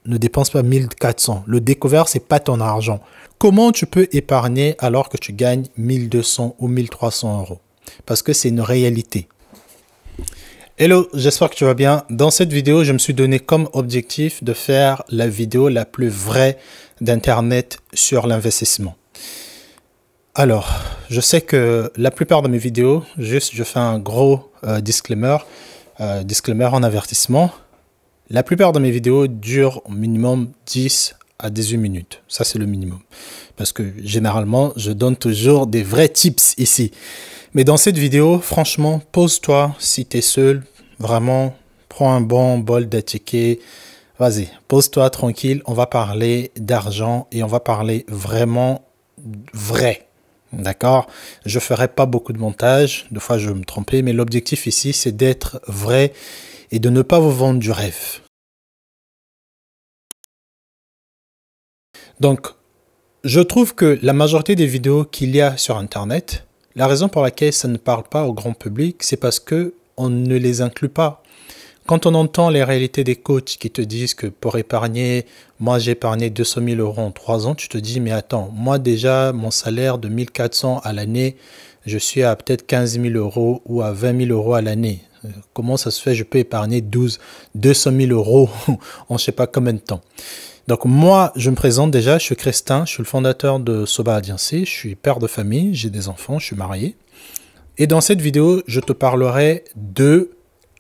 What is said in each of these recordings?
ne dépense pas 1400. Le découvert, c'est pas ton argent. Comment tu peux épargner alors que tu gagnes 1200 ou 1300 euros? Parce que c'est une réalité. Hello, j'espère que tu vas bien. Dans cette vidéo, je me suis donné comme objectif de faire la vidéo la plus vraie d'Internet sur l'investissement. Alors, je sais que la plupart de mes vidéos, je fais un gros disclaimer en avertissement. La plupart de mes vidéos durent au minimum 10 à 18 minutes. Ça, c'est le minimum. Parce que généralement, je donne toujours des vrais tips ici. Mais dans cette vidéo, franchement, pose-toi si tu es seul. Vraiment, prends un bon bol d'attiqué. Vas-y, pose-toi tranquille. On va parler d'argent et on va parler vraiment vrai. D'accord? Je ne ferai pas beaucoup de montage. Des fois, je vais me tromper. Mais l'objectif ici, c'est d'être vrai et de ne pas vous vendre du rêve. Donc, je trouve que la majorité des vidéos qu'il y a sur Internet, la raison pour laquelle ça ne parle pas au grand public, c'est parce que on ne les inclut pas. Quand on entend les réalités des coachs qui te disent que pour épargner, moi j'ai épargné 200 000 euros en 3 ans, tu te dis, mais attends, moi déjà, mon salaire de 1400 à l'année, je suis à peut-être 15 000 euros ou à 20 000 euros à l'année. Comment ça se fait, je peux épargner 200 000 euros en je ne sais pas combien de temps. Donc moi, je me présente déjà, je suis Christin, je suis le fondateur de Soba Agency, je suis père de famille, j'ai des enfants, je suis marié. Et dans cette vidéo, je te parlerai de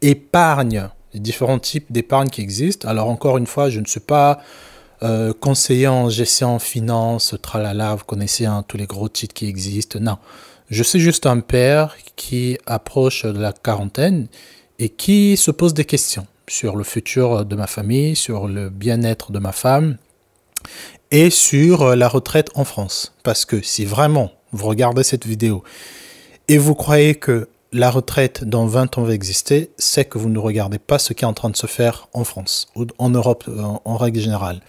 épargne, les différents types d'épargne qui existent. Alors encore une fois, je ne suis pas conseiller en gestion, en finance, tralala, vous connaissez tous les gros titres qui existent. Non, je suis juste un père qui approche de la quarantaine et qui se pose des questions sur le futur de ma famille, sur le bien-être de ma femme et sur la retraite en France. Parce que si vraiment vous regardez cette vidéo et vous croyez que la retraite dans 20 ans va exister, c'est que vous ne regardez pas ce qui est en train de se faire en France ou en Europe en règle générale.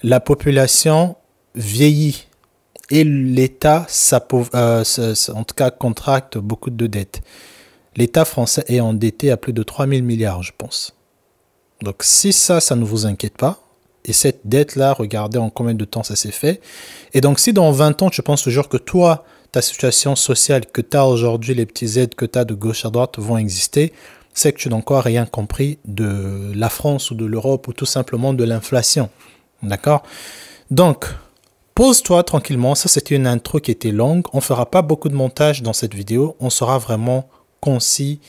La population vieillit et l'État, en tout cas, contracte beaucoup de dettes. L'État français est endetté à plus de 3 000 milliards, je pense. Donc si ça ne vous inquiète pas, et cette dette-là, regardez en combien de temps ça s'est fait. Et donc si dans 20 ans, tu penses toujours que toi, ta situation sociale que tu as aujourd'hui, les petits aides que tu as de gauche à droite vont exister, c'est que tu n'as encore rien compris de la France ou de l'Europe ou tout simplement de l'inflation. D'accord? Donc, pose-toi tranquillement. Ça, c'était une intro qui était longue. On ne fera pas beaucoup de montage dans cette vidéo. On sera vraiment concis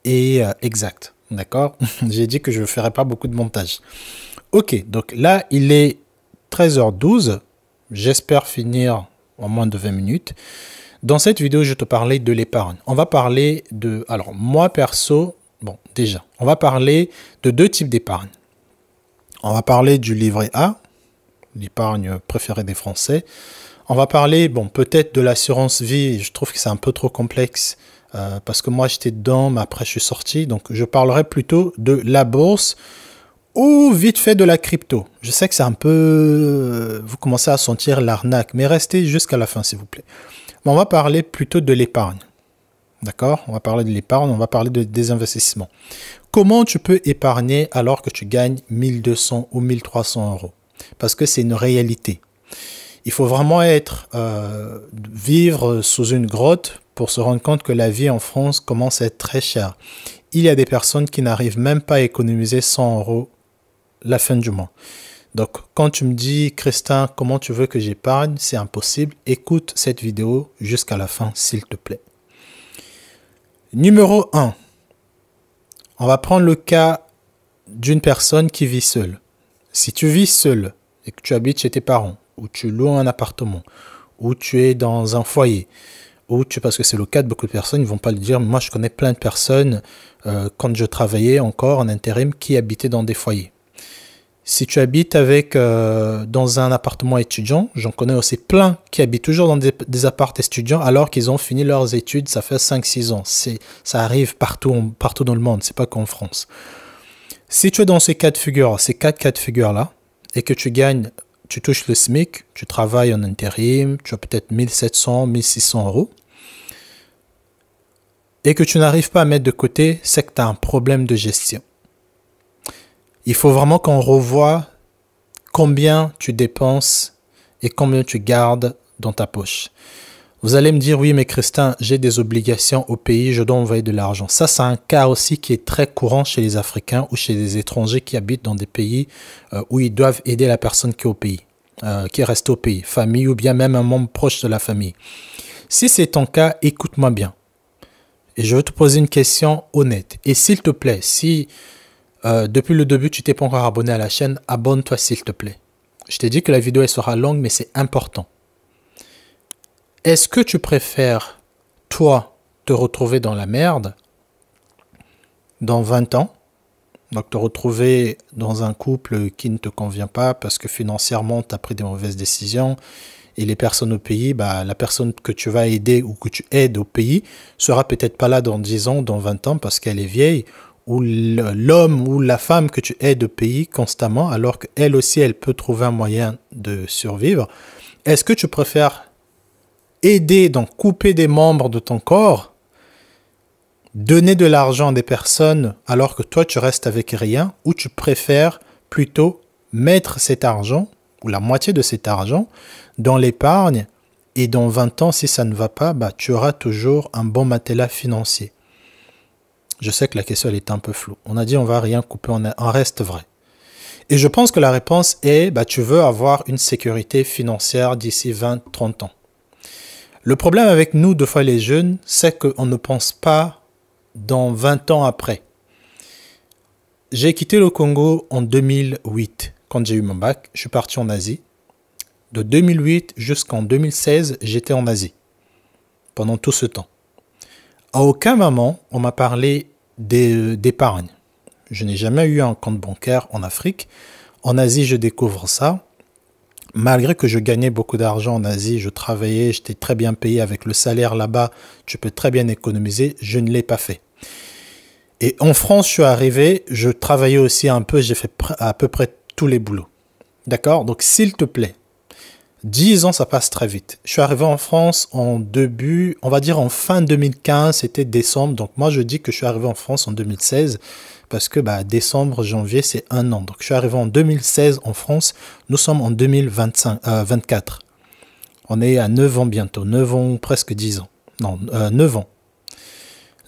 et exact. D'accord? J'ai dit que je ne ferai pas beaucoup de montage. Ok, donc là, il est 13h12. J'espère finir en moins de 20 minutes. Dans cette vidéo, je te parlais de l'épargne. On va parler de... Alors, moi, perso, bon, déjà, on va parler de deux types d'épargne. On va parler du livret A, l'épargne préférée des Français. On va parler, bon, peut-être de l'assurance vie. Je trouve que c'est un peu trop complexe parce que moi, j'étais dedans, mais après, je suis sorti. Donc, je parlerai plutôt de la bourse ou vite fait de la crypto. Je sais que c'est un peu... vous commencez à sentir l'arnaque, mais restez jusqu'à la fin, s'il vous plaît. Bon, on va parler plutôt de l'épargne. D'accord? On va parler de l'épargne, on va parler des investissements. Comment tu peux épargner alors que tu gagnes 1200 ou 1300 euros? Parce que c'est une réalité. Il faut vraiment vivre sous une grotte pour se rendre compte que la vie en France commence à être très chère. Il y a des personnes qui n'arrivent même pas à économiser 100 euros la fin du mois. Donc, quand tu me dis, Christin, comment tu veux que j'épargne, c'est impossible. Écoute cette vidéo jusqu'à la fin, s'il te plaît. Numéro 1. On va prendre le cas d'une personne qui vit seule. Si tu vis seul et que tu habites chez tes parents, ou tu loues un appartement, ou tu es dans un foyer, parce que c'est le cas de beaucoup de personnes, ils ne vont pas le dire, mais moi je connais plein de personnes, quand je travaillais encore en intérim, qui habitaient dans des foyers. Si tu habites dans un appartement étudiant, j'en connais aussi plein qui habitent toujours dans des appartements étudiants alors qu'ils ont fini leurs études, ça fait 5-6 ans. Ça arrive partout dans le monde, c'est pas qu'en France. Si tu es dans ces quatre cas de figure-là, et que tu touches le SMIC, tu travailles en intérim, tu as peut-être 1700, 1600 euros, et que tu n'arrives pas à mettre de côté, c'est que tu as un problème de gestion. Il faut vraiment qu'on revoie combien tu dépenses et combien tu gardes dans ta poche. Vous allez me dire, oui, mais Christin, j'ai des obligations au pays, je dois envoyer de l'argent. Ça, c'est un cas aussi qui est très courant chez les Africains ou chez les étrangers qui habitent dans des pays où ils doivent aider la personne qui est au pays, qui est restée au pays, famille ou bien même un membre proche de la famille. Si c'est ton cas, écoute-moi bien. Et je veux te poser une question honnête. Et s'il te plaît, si depuis le début, tu t'es pas encore abonné à la chaîne, abonne-toi s'il te plaît. Je t'ai dit que la vidéo elle sera longue, mais c'est important. Est-ce que tu préfères, toi, te retrouver dans la merde dans 20 ans? Donc, te retrouver dans un couple qui ne te convient pas parce que financièrement, tu as pris des mauvaises décisions et les personnes au pays, la personne que tu vas aider ou que tu aides au pays sera peut-être pas là dans 10 ans, dans 20 ans parce qu'elle est vieille, ou l'homme ou la femme que tu aides au pays constamment alors qu'elle aussi, elle peut trouver un moyen de survivre. Est-ce que tu préfères aider, donc couper des membres de ton corps, donner de l'argent à des personnes alors que toi tu restes avec rien, ou tu préfères plutôt mettre cet argent, ou la moitié de cet argent, dans l'épargne, et dans 20 ans, si ça ne va pas, tu auras toujours un bon matelas financier. Je sais que la question elle est un peu floue. On a dit on va rien couper, on reste vrai. Et je pense que la réponse est, tu veux avoir une sécurité financière d'ici 20-30 ans. Le problème avec nous, deux fois les jeunes, c'est qu'on ne pense pas dans 20 ans après. J'ai quitté le Congo en 2008, quand j'ai eu mon bac. Je suis parti en Asie. De 2008 jusqu'en 2016, j'étais en Asie, pendant tout ce temps. À aucun moment, on m'a parlé d'épargne. Je n'ai jamais eu un compte bancaire en Afrique. En Asie, je découvre ça. Malgré que je gagnais beaucoup d'argent en Asie, je travaillais, j'étais très bien payé avec le salaire là-bas, tu peux très bien économiser, je ne l'ai pas fait. Et en France, je suis arrivé, je travaillais aussi un peu, j'ai fait à peu près tous les boulots. D'accord? Donc s'il te plaît, 10 ans, ça passe très vite. Je suis arrivé en France en début, on va dire en fin 2015, c'était décembre. Donc moi, je dis que je suis arrivé en France en 2016 parce que décembre, janvier, c'est un an. Donc je suis arrivé en 2016 en France. Nous sommes en 2024. On est à 9 ans bientôt. 9 ans, presque 10 ans. Non, 9 ans.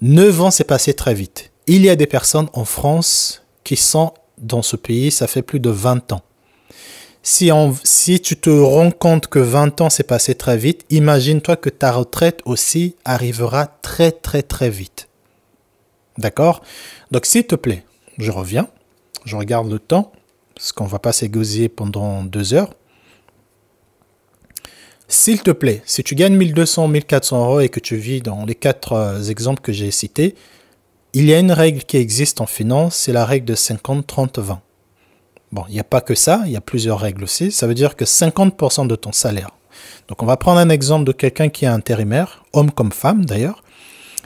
9 ans, c'est passé très vite. Il y a des personnes en France qui sont dans ce pays, ça fait plus de 20 ans. Si tu te rends compte que 20 ans s'est passé très vite, imagine-toi que ta retraite aussi arrivera très très très vite. D'accord? Donc s'il te plaît, je reviens, je regarde le temps, parce qu'on ne va pas s'égosiller pendant 2 heures. S'il te plaît, si tu gagnes 1200, 1400 euros et que tu vis dans les 4 exemples que j'ai cités, il y a une règle qui existe en finance, c'est la règle de 50, 30, 20. Bon, il n'y a pas que ça, il y a plusieurs règles aussi. Ça veut dire que 50% de ton salaire. Donc, on va prendre un exemple de quelqu'un qui est intérimaire, homme comme femme d'ailleurs.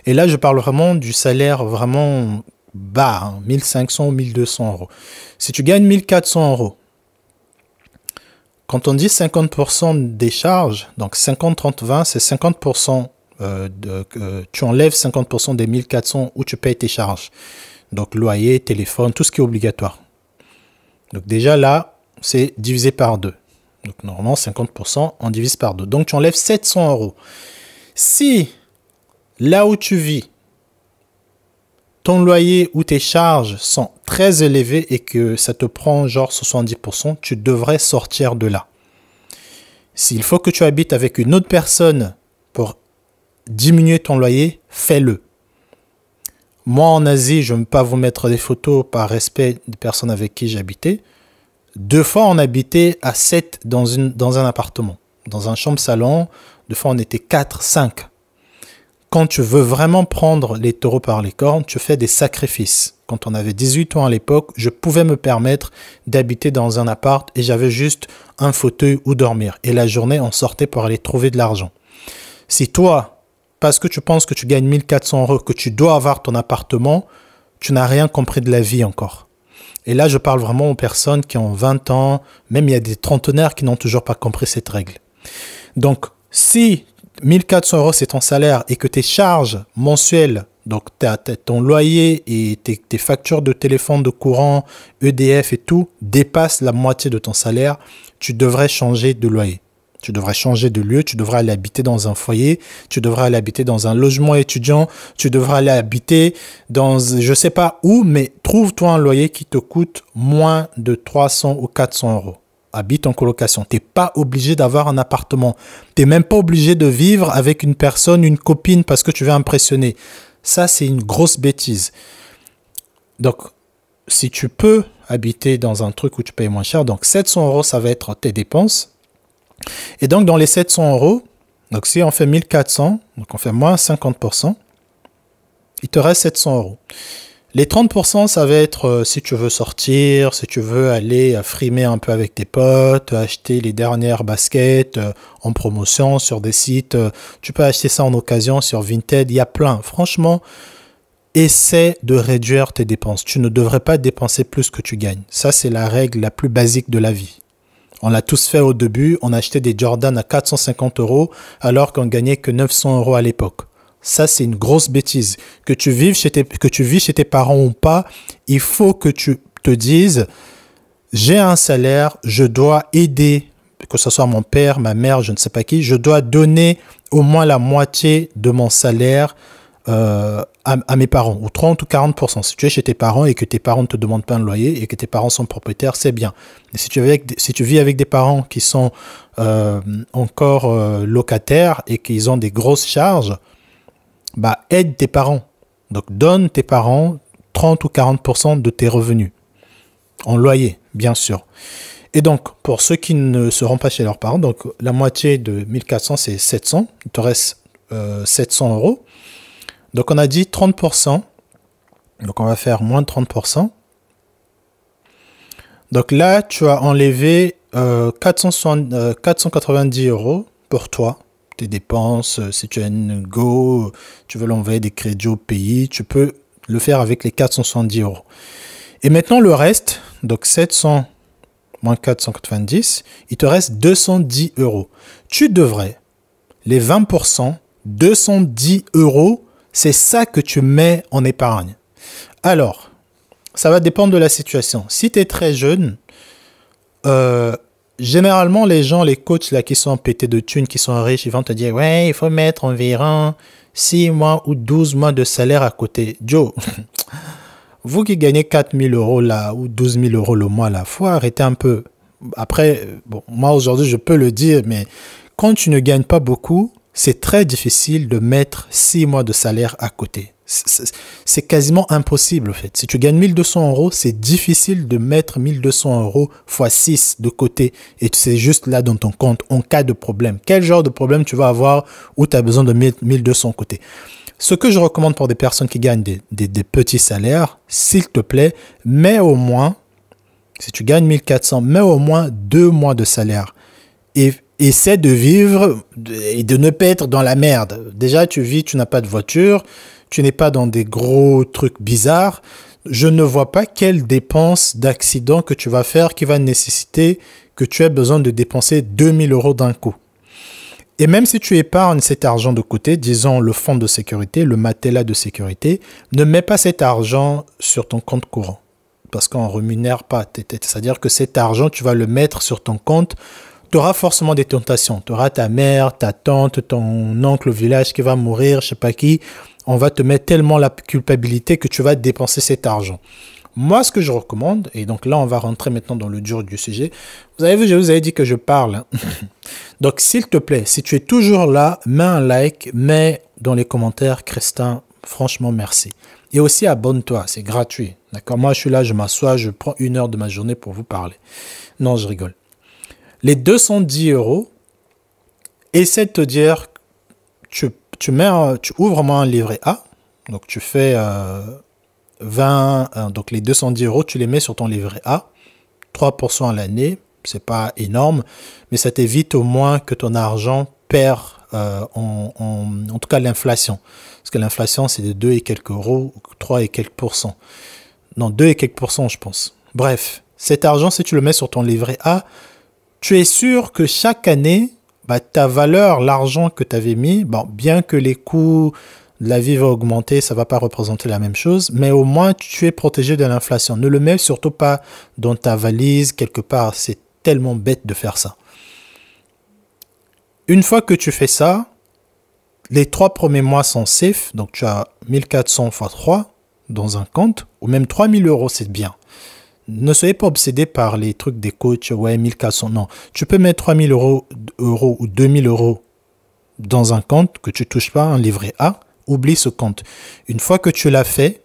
Et là, je parle vraiment du salaire vraiment bas, 1500 ou 1200 euros. Si tu gagnes 1400 euros, quand on dit 50% des charges, donc 50, 30, 20, c'est 50%, tu enlèves 50% des 1400 où tu payes tes charges. Donc, loyer, téléphone, tout ce qui est obligatoire. Donc déjà là, c'est divisé par 2. Donc normalement, 50%, on divise par 2. Donc tu enlèves 700 euros. Si là où tu vis, ton loyer ou tes charges sont très élevées et que ça te prend genre 70%, tu devrais sortir de là. S'il faut que tu habites avec une autre personne pour diminuer ton loyer, fais-le. Moi, en Asie, je ne veux pas vous mettre des photos par respect des personnes avec qui j'habitais. 2 fois, on habitait à 7 dans un appartement. Dans un chambre-salon, 2 fois, on était 4, 5. Quand tu veux vraiment prendre les taureaux par les cornes, tu fais des sacrifices. Quand on avait 18 ans à l'époque, je pouvais me permettre d'habiter dans un appart et j'avais juste un fauteuil où dormir. Et la journée, on sortait pour aller trouver de l'argent. Si toi, parce que tu penses que tu gagnes 1400 euros, que tu dois avoir ton appartement, tu n'as rien compris de la vie encore. Et là, je parle vraiment aux personnes qui ont 20 ans, même il y a des trentenaires qui n'ont toujours pas compris cette règle. Donc, si 1400 euros c'est ton salaire et que tes charges mensuelles Donc ton loyer et tes factures de téléphone, de courant, EDF et tout dépassent la moitié de ton salaire, tu devrais changer de loyer. Tu devrais changer de lieu, tu devrais aller habiter dans un foyer, tu devrais aller habiter dans un logement étudiant, tu devrais aller habiter dans je sais pas où, mais trouve-toi un loyer qui te coûte moins de 300 ou 400 euros. Habite en colocation. Tu n'es pas obligé d'avoir un appartement. Tu n'es même pas obligé de vivre avec une personne, une copine parce que tu veux impressionner. Ça, c'est une grosse bêtise. Donc, si tu peux habiter dans un truc où tu payes moins cher, donc 700 euros, ça va être tes dépenses. Et donc, dans les 700 euros, donc si on fait 1400, donc on fait moins 50%, il te reste 700 euros. Les 30%, ça va être si tu veux sortir, si tu veux aller frimer un peu avec tes potes, acheter les dernières baskets en promotion sur des sites. Tu peux acheter ça en occasion sur Vinted, il y a plein. Franchement, essaie de réduire tes dépenses. Tu ne devrais pas dépenser plus que tu gagnes. Ça, c'est la règle la plus basique de la vie. On l'a tous fait au début, on achetait des Jordan à 450 euros alors qu'on gagnait que 900 euros à l'époque. Ça, c'est une grosse bêtise. Que tu vis chez tes parents ou pas, il faut que tu te dises, j'ai un salaire, je dois aider, que ce soit mon père, ma mère, je ne sais pas qui, je dois donner au moins la moitié de mon salaire à mes parents, ou 30 ou 40%. Si tu es chez tes parents et que tes parents ne te demandent pas un loyer et que tes parents sont propriétaires, c'est bien. Mais si tu vis avec des parents qui sont encore locataires et qu'ils ont des grosses charges, bah, aide tes parents. Donc, donne tes parents 30 ou 40% de tes revenus. En loyer, bien sûr. Et donc, pour ceux qui ne seront pas chez leurs parents, donc la moitié de 1400, c'est 700. Il te reste 700 euros. Donc, on a dit 30%. Donc, on va faire moins de 30%. Donc là, tu as enlevé 490 euros pour toi. Tes dépenses, si tu as une Go, tu veux l'envoyer des crédits au pays, tu peux le faire avec les 470 euros. Et maintenant, le reste, donc 700 moins 490, il te reste 210 euros. Tu devrais, les 20%, 210 euros, c'est ça que tu mets en épargne. Alors, ça va dépendre de la situation. Si tu es très jeune, généralement, les gens, les coachs là, qui sont pétés de thunes, qui sont riches, ils vont te dire « Ouais, il faut mettre environ 6 mois ou 12 mois de salaire à côté. » Joe, vous qui gagnez 4 000 euros là, ou 12 000 euros le mois là, il faut arrêter un peu. Après, bon, moi aujourd'hui, je peux le dire, mais quand tu ne gagnes pas beaucoup, c'est très difficile de mettre 6 mois de salaire à côté. C'est quasiment impossible, en fait. Si tu gagnes 1200 euros, c'est difficile de mettre 1200 euros x 6 de côté. Et c'est juste là dans ton compte, en cas de problème. Quel genre de problème tu vas avoir où tu as besoin de mettre 1200 de côté? Ce que je recommande pour des personnes qui gagnent des petits salaires, s'il te plaît, mets au moins, si tu gagnes 1400, mets au moins 2 mois de salaire. Et essaie de vivre et de ne pas être dans la merde. Déjà, tu vis, tu n'as pas de voiture, tu n'es pas dans des gros trucs bizarres. Je ne vois pas quelle dépense d'accident que tu vas faire qui va nécessiter que tu aies besoin de dépenser 2000 euros d'un coup. Et même si tu épargnes cet argent de côté, disons le fonds de sécurité, le matelas de sécurité, ne mets pas cet argent sur ton compte courant parce qu'on ne rémunère pas. C'est-à-dire que cet argent, tu vas le mettre sur ton compte. Tu auras forcément des tentations. Tu auras ta mère, ta tante, ton oncle au village qui va mourir, je sais pas qui. On va te mettre tellement la culpabilité que tu vas dépenser cet argent. Moi, ce que je recommande, et donc là, on va rentrer maintenant dans le dur du sujet. Vous avez vu, je vous avais dit que je parle. Donc, s'il te plaît, si tu es toujours là, mets un like, mets dans les commentaires, Christin, franchement, merci. Et aussi, abonne-toi, c'est gratuit. D'accord? Moi, je suis là, je m'assois, je prends 1 heure de ma journée pour vous parler. Non, je rigole. Les 210 euros, essaie de te dire, tu ouvres moi un livret A, donc tu fais 20, donc les 210 euros, tu les mets sur ton livret A, 3% à l'année, c'est pas énorme, mais ça t'évite au moins que ton argent perd en tout cas l'inflation. Parce que l'inflation, c'est de 2 et quelques euros, 3 et quelques pourcents. Non, 2 et quelques pourcents, je pense. Bref, cet argent, si tu le mets sur ton livret A, tu es sûr que chaque année, ta valeur, l'argent que tu avais mis, bien que les coûts la vie va augmenter, ça va pas représenter la même chose, mais au moins tu es protégé de l'inflation. Ne le mets surtout pas dans ta valise quelque part, c'est tellement bête de faire ça. Une fois que tu fais ça, les 3 premiers mois sont safe, donc tu as 1400 x 3 dans un compte, ou même 3000 euros, c'est bien. Ne soyez pas obsédé par les trucs des coachs, ouais, 1400, non. Tu peux mettre 3000 euros ou 2000 euros dans un compte que tu ne touches pas, un livret A, oublie ce compte. Une fois que tu l'as fait,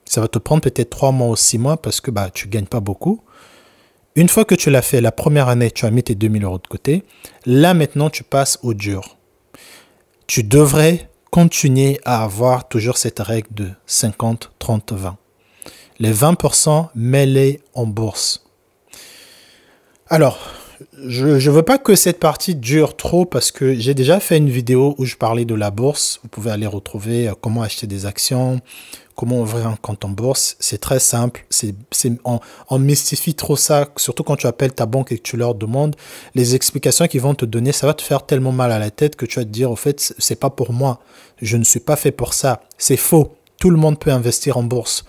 ça va te prendre peut-être 3 mois ou 6 mois parce que tu ne gagnes pas beaucoup. Une fois que tu l'as fait, la première année, tu as mis tes 2000 euros de côté. Là, maintenant, tu passes au dur. Tu devrais continuer à avoir toujours cette règle de 50, 30, 20. Les 20%, mets-les en bourse. Alors, je ne veux pas que cette partie dure trop parce que j'ai déjà fait une vidéo où je parlais de la bourse. Vous pouvez aller retrouver comment acheter des actions, comment ouvrir un compte en bourse. C'est très simple. On mystifie trop ça, surtout quand tu appelles ta banque et que tu leur demandes. Les explications qu'ils vont te donner, ça va te faire tellement mal à la tête que tu vas te dire, au fait, c'est pas pour moi. Je ne suis pas fait pour ça. C'est faux. Tout le monde peut investir en bourse.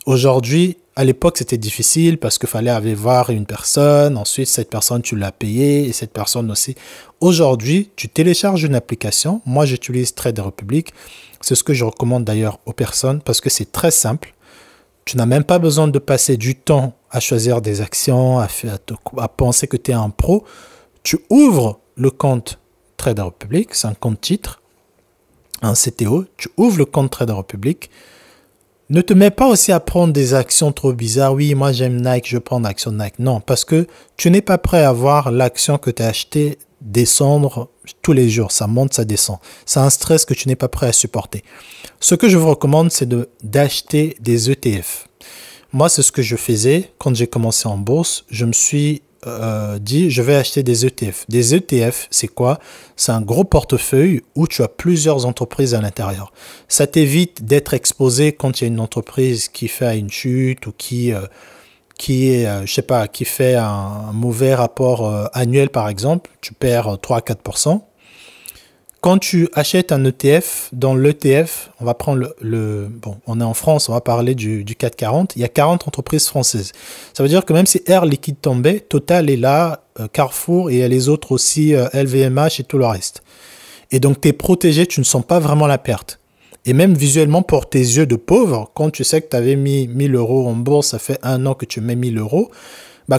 Aujourd'hui, à l'époque, c'était difficile parce qu'il fallait aller voir une personne. Ensuite, cette personne, tu l'as payée et cette personne aussi. Aujourd'hui, tu télécharges une application. Moi, j'utilise Trade Republic. C'est ce que je recommande d'ailleurs aux personnes parce que c'est très simple. Tu n'as même pas besoin de passer du temps à choisir des actions, à penser que tu es un pro. Tu ouvres le compte Trade Republic, c'est un compte titre, un CTO. Tu ouvres le compte Trade Republic. Ne te mets pas aussi à prendre des actions trop bizarres. Oui, moi j'aime Nike, je prends l'action Nike. Non, parce que tu n'es pas prêt à voir l'action que tu as achetée descendre tous les jours. Ça monte, ça descend. C'est un stress que tu n'es pas prêt à supporter. Ce que je vous recommande, c'est d'acheter des ETF. Moi, c'est ce que je faisais quand j'ai commencé en bourse. Je me suis dit, je vais acheter des ETF. Des ETF, c'est quoi? C'est un gros portefeuille où tu as plusieurs entreprises à l'intérieur. Ça t'évite d'être exposé quand il y a une entreprise qui fait une chute ou qui fait un mauvais rapport annuel, par exemple. Tu perds 3-4%. Quand tu achètes un ETF, dans l'ETF, on va prendre bon, on est en France, on va parler du CAC 40, il y a 40 entreprises françaises. Ça veut dire que même si Air Liquide tombait, Total est là, Carrefour, et il y a les autres aussi, LVMH et tout le reste. Et donc, tu es protégé, tu ne sens pas vraiment la perte. Et même visuellement, pour tes yeux de pauvre, quand tu sais que tu avais mis 1000 euros en bourse, ça fait 1 an que tu mets 1000 euros,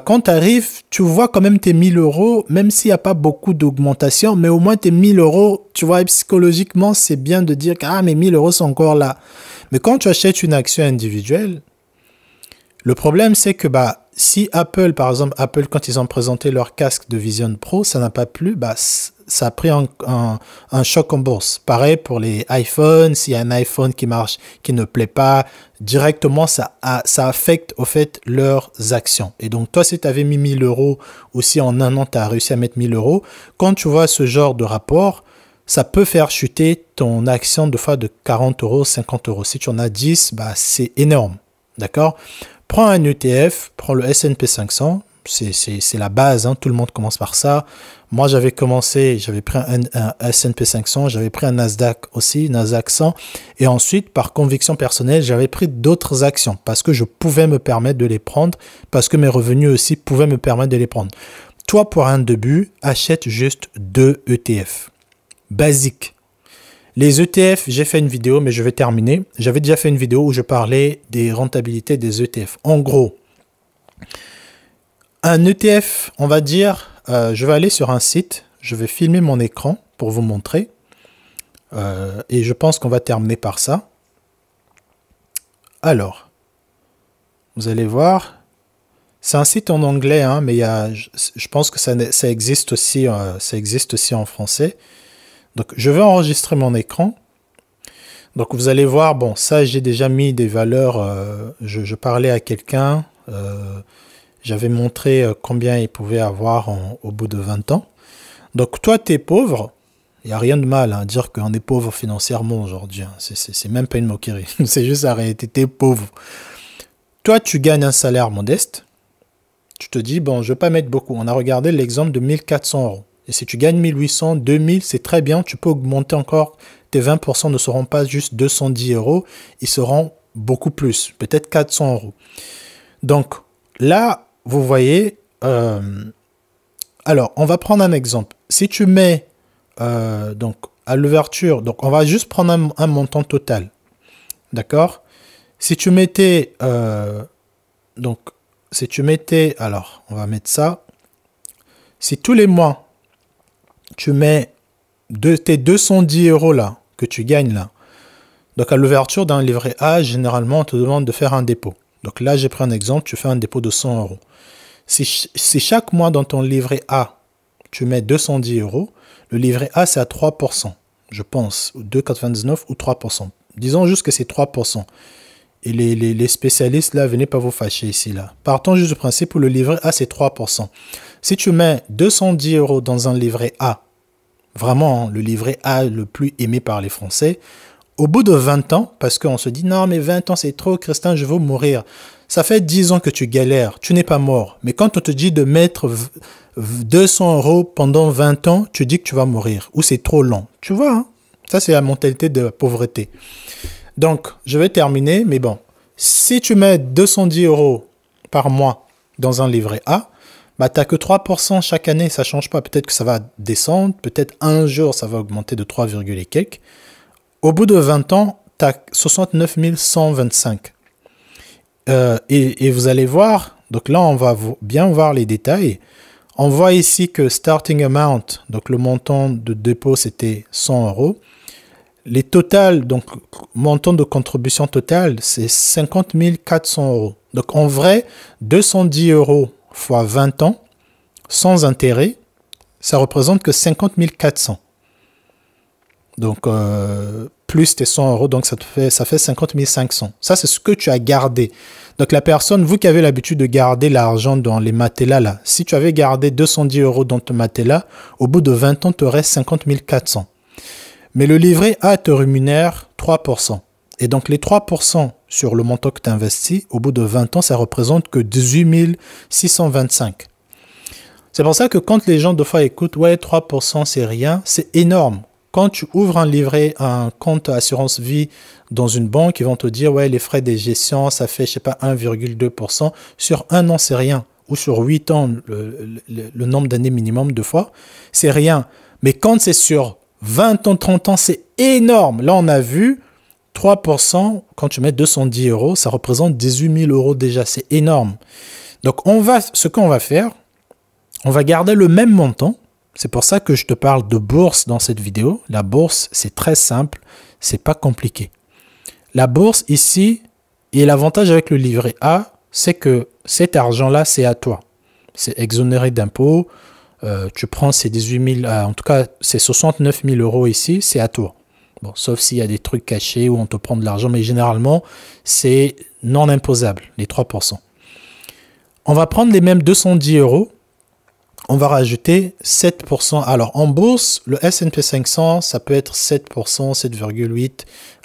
quand tu arrives, tu vois quand même tes 1000 euros, même s'il n'y a pas beaucoup d'augmentation, mais au moins tes 1000 euros, tu vois, psychologiquement, c'est bien de dire que mes 1000 euros sont encore là. Mais quand tu achètes une action individuelle, le problème, c'est que si Apple, par exemple, Apple, quand ils ont présenté leur casque de Vision Pro, ça n'a pas plu, ça a pris un choc en bourse. Pareil pour les iPhones, s'il y a un iPhone qui marche, qui ne plaît pas, directement, ça affecte au fait leurs actions. Et donc, toi, si tu avais mis 1000 euros ou si en 1 an, tu as réussi à mettre 1000 euros, quand tu vois ce genre de rapport, ça peut faire chuter ton action de fois de 40 euros, 50 euros. Si tu en as 10, c'est énorme. D'accord? Prends un ETF, prends le S&P 500, c'est la base, tout le monde commence par ça. Moi, j'avais pris un S&P 500, j'avais pris un Nasdaq aussi, Nasdaq 100, et ensuite, par conviction personnelle, j'avais pris d'autres actions parce que je pouvais me permettre de les prendre, parce que mes revenus aussi pouvaient me permettre de les prendre. Toi, pour un début, achète juste 2 ETF. Basique. Les ETF, j'ai fait une vidéo, mais je vais terminer. J'avais déjà fait une vidéo où je parlais des rentabilités des ETF. En gros, un ETF, on va dire, je vais aller sur un site, je vais filmer mon écran pour vous montrer. Et je pense qu'on va terminer par ça. Alors, vous allez voir, c'est un site en anglais, mais je pense que ça existe aussi en français. Donc, je vais enregistrer mon écran. Donc, vous allez voir, bon, ça, j'ai déjà mis des valeurs. Je parlais à quelqu'un. J'avais montré combien il pouvait avoir au bout de 20 ans. Donc, toi, tu es pauvre. Il n'y a rien de mal à dire qu'on est pauvre financièrement aujourd'hui. C'est même pas une moquerie. C'est juste la réalité. Tu es pauvre. Toi, tu gagnes un salaire modeste. Tu te dis, bon, je ne vais pas mettre beaucoup. On a regardé l'exemple de 1400 euros. Et si tu gagnes 1800, 2000, c'est très bien. Tu peux augmenter encore. Tes 20% ne seront pas juste 210 euros. Ils seront beaucoup plus. Peut-être 400 euros. Donc, là, vous voyez... alors, on va prendre un exemple. Si tu mets... donc, à l'ouverture... Donc, on va juste prendre un montant total. D'accord? Si tu mettais... donc, si tu mettais... Alors, on va mettre ça. Si tous les mois, tu mets tes 210 euros là, que tu gagnes là, donc à l'ouverture d'un livret A, généralement, on te demande de faire un dépôt. Donc là, j'ai pris un exemple, tu fais un dépôt de 100 euros. Si chaque mois dans ton livret A, tu mets 210 euros, le livret A, c'est à 3%, je pense, 2,99 ou 3%. Disons juste que c'est 3%. Et les spécialistes, là, venez pas vous fâcher ici, là. Partons juste du principe où le livret A, c'est 3%. Si tu mets 210 euros dans un livret A, vraiment, hein, le livret A le plus aimé par les Français, au bout de 20 ans, parce qu'on se dit, non, mais 20 ans, c'est trop, Christin, je veux mourir. Ça fait 10 ans que tu galères, tu n'es pas mort. Mais quand on te dit de mettre 200 euros pendant 20 ans, tu dis que tu vas mourir, ou c'est trop long. Tu vois, hein? Ça, c'est la mentalité de la pauvreté. Donc, je vais terminer, mais bon, si tu mets 210 euros par mois dans un livret A, bah, tu n'as que 3% chaque année, ça ne change pas. Peut-être que ça va descendre, peut-être un jour, ça va augmenter de 3, et quelques. Au bout de 20 ans, tu as 69 125. Et vous allez voir, donc là, on va bien voir les détails. On voit ici que starting amount, donc le montant de dépôt, c'était 100 euros. Les totales, donc montant de contribution totale, c'est 50 400 euros. Donc en vrai, 210 euros fois 20 ans, sans intérêt, ça représente que 50 400. Donc plus tes 100 euros, donc ça fait 50 500. Ça, c'est ce que tu as gardé. Donc la personne, vous qui avez l'habitude de garder l'argent dans les matelas, là, si tu avais gardé 210 euros dans ton matelas, au bout de 20 ans, tu aurais 50 400. Mais le livret A te rémunère 3%. Et donc les 3% sur le montant que tu investis, au bout de 20 ans, ça représente que 18 625. C'est pour ça que quand les gens de fois écoutent, ouais, 3% c'est rien, c'est énorme. Quand tu ouvres un compte assurance vie dans une banque, ils vont te dire, ouais, les frais de gestion, ça fait, je sais pas, 1,2%. Sur un an, c'est rien. Ou sur 8 ans, le nombre d'années minimum de fois, c'est rien. Mais quand c'est sur 20 ans, 30 ans, c'est énorme. Là, on a vu 3%, quand tu mets 210 euros, ça représente 18 000 euros déjà. C'est énorme. Donc, ce qu'on va faire, on va garder le même montant. C'est pour ça que je te parle de bourse dans cette vidéo. La bourse, c'est très simple. C'est pas compliqué. La bourse, ici, et l'avantage avec le livret A, c'est que cet argent-là, c'est à toi. C'est exonéré d'impôts. Tu prends ces 18 000, en tout cas, ces 69 000 euros ici, c'est à toi. Bon, sauf s'il y a des trucs cachés où on te prend de l'argent, mais généralement, c'est non imposable, les 3%. On va prendre les mêmes 210 euros. On va rajouter 7%. Alors, en bourse, le S&P 500, ça peut être 7%, 7,8%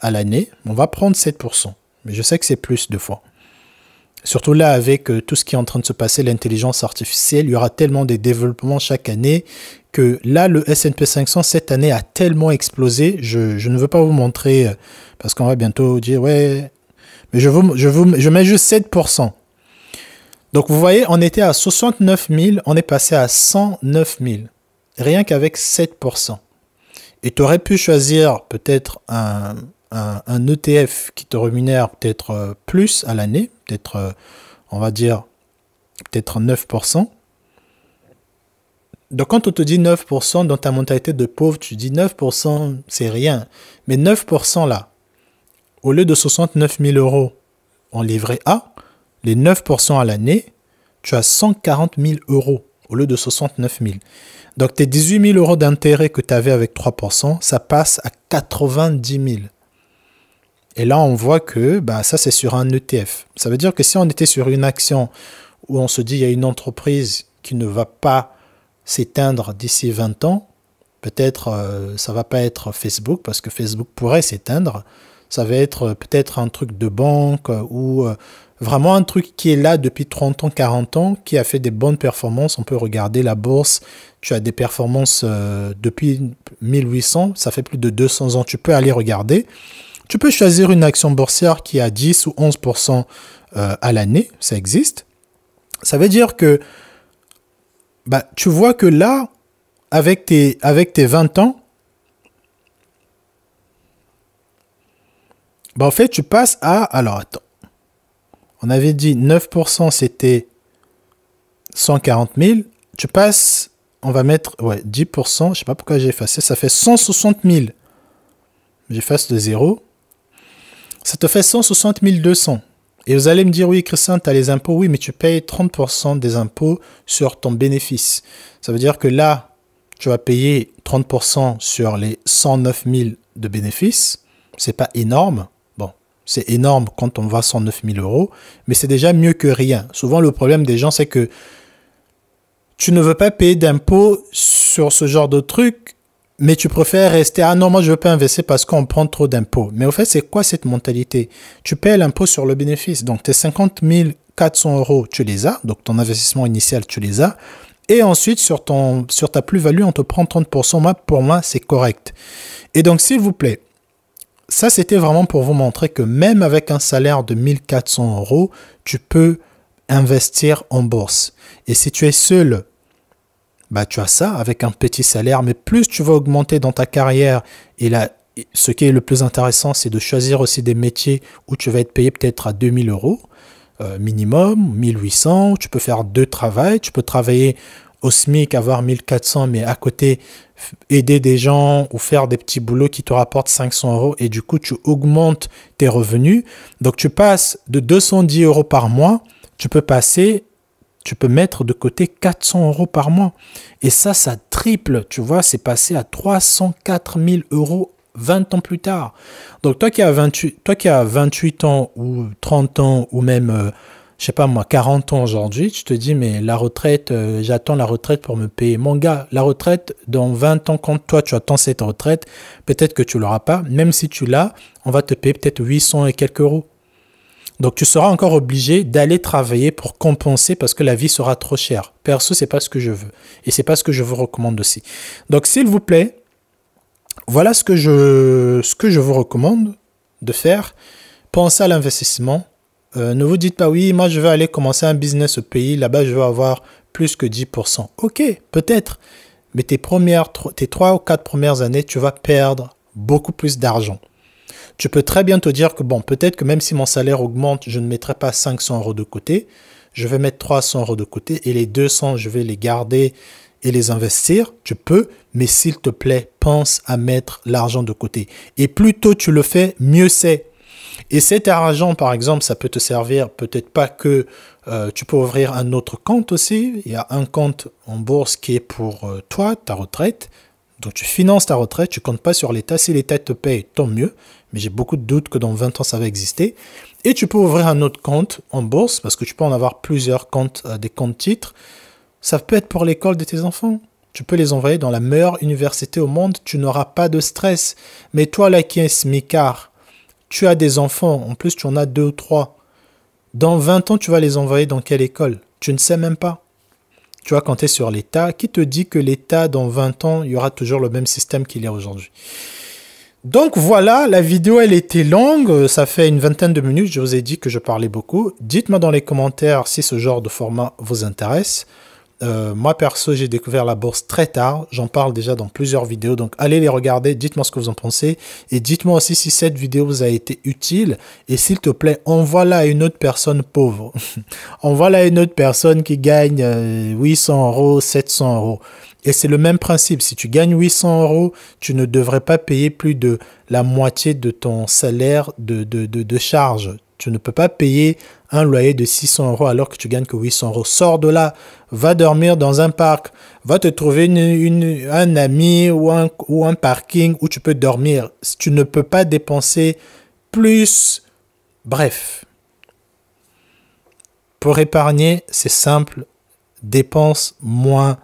à l'année. On va prendre 7%. Mais je sais que c'est plus de fois. Surtout là, avec tout ce qui est en train de se passer, l'intelligence artificielle, il y aura tellement de développements chaque année que là, le S&P 500, cette année, a tellement explosé. Je ne veux pas vous montrer, parce qu'on va bientôt dire, ouais, mais je mets juste 7%. Donc, vous voyez, on était à 69 000, on est passé à 109 000, rien qu'avec 7%. Et tu aurais pu choisir peut-être un ETF qui te rémunère peut-être plus à l'année, peut-être, on va dire, peut-être 9%. Donc, quand on te dit 9%, dans ta mentalité de pauvre, tu dis 9%, c'est rien. Mais 9% là, au lieu de 69 000 euros en livret A, les 9% à l'année, tu as 140 000 euros au lieu de 69 000. Donc, tes 18 000 euros d'intérêt que tu avais avec 3%, ça passe à 90 000. Et là, on voit que ça, c'est sur un ETF. Ça veut dire que si on était sur une action où on se dit qu'il y a une entreprise qui ne va pas s'éteindre d'ici 20 ans, peut-être ça ne va pas être Facebook parce que Facebook pourrait s'éteindre. Ça va être peut-être un truc de banque ou vraiment un truc qui est là depuis 30 ans, 40 ans, qui a fait des bonnes performances. On peut regarder la bourse. Tu as des performances depuis 1800, ça fait plus de 200 ans. Tu peux aller regarder. Tu peux choisir une action boursière qui a 10 ou 11% à l'année. Ça existe. Ça veut dire que tu vois que là, avec tes 20 ans, en fait, tu passes à... Alors, attends. On avait dit 9%, c'était 140 000. Tu passes, on va mettre 10%. Je ne sais pas pourquoi j'ai effacé. Ça fait 160 000. J'efface le 0. Ça te fait 160 200. Et vous allez me dire, oui, Christian, tu as les impôts. Oui, mais tu payes 30% des impôts sur ton bénéfice. Ça veut dire que là, tu vas payer 30% sur les 109 000 de bénéfices. Ce n'est pas énorme. Bon, c'est énorme quand on va à 109 000 euros, mais c'est déjà mieux que rien. Souvent, le problème des gens, c'est que tu ne veux pas payer d'impôts sur ce genre de truc, mais tu préfères rester, ah non, moi je ne veux pas investir parce qu'on prend trop d'impôts. Mais au fait, c'est quoi cette mentalité? Tu payes l'impôt sur le bénéfice. Donc, tes 50 400 euros, tu les as. Donc, ton investissement initial, tu les as. Et ensuite, sur ta plus-value, on te prend 30%. Pour moi, c'est correct. Et donc, s'il vous plaît, ça, c'était vraiment pour vous montrer que même avec un salaire de 1400 euros, tu peux investir en bourse. Et si tu es seul, tu as ça avec un petit salaire, mais plus tu vas augmenter dans ta carrière, et là, ce qui est le plus intéressant, c'est de choisir aussi des métiers où tu vas être payé peut-être à 2000 euros minimum, 1800, tu peux faire 2 travails, tu peux travailler au SMIC, avoir 1400, mais à côté, aider des gens ou faire des petits boulots qui te rapportent 500 euros, et du coup, tu augmentes tes revenus. Donc, tu passes de 210 euros par mois, tu peux mettre de côté 400 euros par mois. Et ça triple, tu vois, c'est passé à 304 000 euros 20 ans plus tard. Donc, toi qui as 28 ans ou 30 ans ou même, je sais pas moi, 40 ans aujourd'hui, tu te dis, mais la retraite, j'attends la retraite pour me payer. Mon gars, la retraite, dans 20 ans, quand toi, tu attends cette retraite, peut-être que tu l'auras pas. Même si tu l'as, on va te payer peut-être 800 et quelques euros. Donc, tu seras encore obligé d'aller travailler pour compenser parce que la vie sera trop chère. Perso, c'est pas ce que je veux. Et c'est pas ce que je vous recommande aussi. Donc, s'il vous plaît, voilà ce que je vous recommande de faire. Pensez à l'investissement. Ne vous dites pas, oui, moi, je vais aller commencer un business au pays. Là-bas, je vais avoir plus que 10%. OK, peut-être. Mais tes 3 ou 4 premières années, tu vas perdre beaucoup plus d'argent. Tu peux très bien te dire que bon, peut-être que même si mon salaire augmente, je ne mettrai pas 500 euros de côté. Je vais mettre 300 euros de côté et les 200, je vais les garder et les investir. Tu peux, mais s'il te plaît, pense à mettre l'argent de côté. Et plus tôt tu le fais, mieux c'est. Et cet argent, par exemple, ça peut te servir peut-être pas que tu peux ouvrir un autre compte aussi. Il y a un compte en bourse qui est pour toi, ta retraite. Donc, tu finances ta retraite, tu ne comptes pas sur l'État. Si l'État te paye, tant mieux. Mais j'ai beaucoup de doutes que dans 20 ans, ça va exister. Et tu peux ouvrir un autre compte en bourse parce que tu peux en avoir plusieurs comptes, des comptes titres. Ça peut être pour l'école de tes enfants. Tu peux les envoyer dans la meilleure université au monde. Tu n'auras pas de stress. Mais toi, là, qui es smicard, tu as des enfants. En plus, tu en as 2 ou 3. Dans 20 ans, tu vas les envoyer dans quelle école? Tu ne sais même pas. Tu vas compter sur l'État. Qui te dit que l'État, dans 20 ans, il y aura toujours le même système qu'il y a aujourd'hui? Donc voilà, la vidéo, elle était longue. Ça fait une vingtaine de minutes. Je vous ai dit que je parlais beaucoup. Dites-moi dans les commentaires si ce genre de format vous intéresse. Moi, perso, j'ai découvert la bourse très tard. J'en parle déjà dans plusieurs vidéos. Donc, allez les regarder. Dites-moi ce que vous en pensez. Et dites-moi aussi si cette vidéo vous a été utile. Et s'il te plaît, envoie-la à une autre personne pauvre. Envoie-la à une autre personne qui gagne 800 euros, 700 euros. Et c'est le même principe. Si tu gagnes 800 euros, tu ne devrais pas payer plus de la moitié de ton salaire de charge. Tu ne peux pas payer un loyer de 600 euros alors que tu gagnes que 800 euros. Sors de là, va dormir dans un parc, va te trouver un ami ou un parking où tu peux dormir. Tu ne peux pas dépenser plus. Bref. Pour épargner, c'est simple. Dépense moins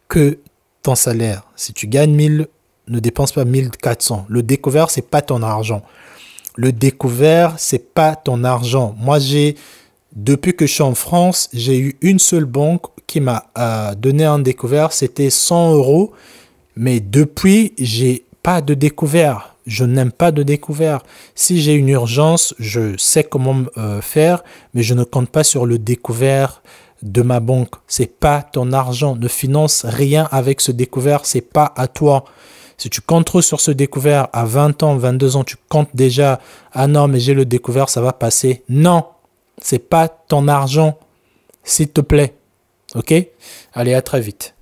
que ton salaire. Si tu gagnes 1000, ne dépense pas 1400. Le découvert, c'est pas ton argent. Le découvert, c'est pas ton argent. Moi, depuis que je suis en France, j'ai eu une seule banque qui m'a donné un découvert. C'était 100 euros. Mais depuis, j'ai pas de découvert. Je n'aime pas de découvert. Si j'ai une urgence, je sais comment faire, mais je ne compte pas sur le découvert de ma banque. C'est pas ton argent. Ne finance rien avec ce découvert. C'est pas à toi. Si tu comptes trop sur ce découvert à 20 ans, 22 ans, tu comptes déjà, ah non, mais j'ai le découvert, ça va passer. Non, c'est pas ton argent. S'il te plaît. OK? Allez, à très vite.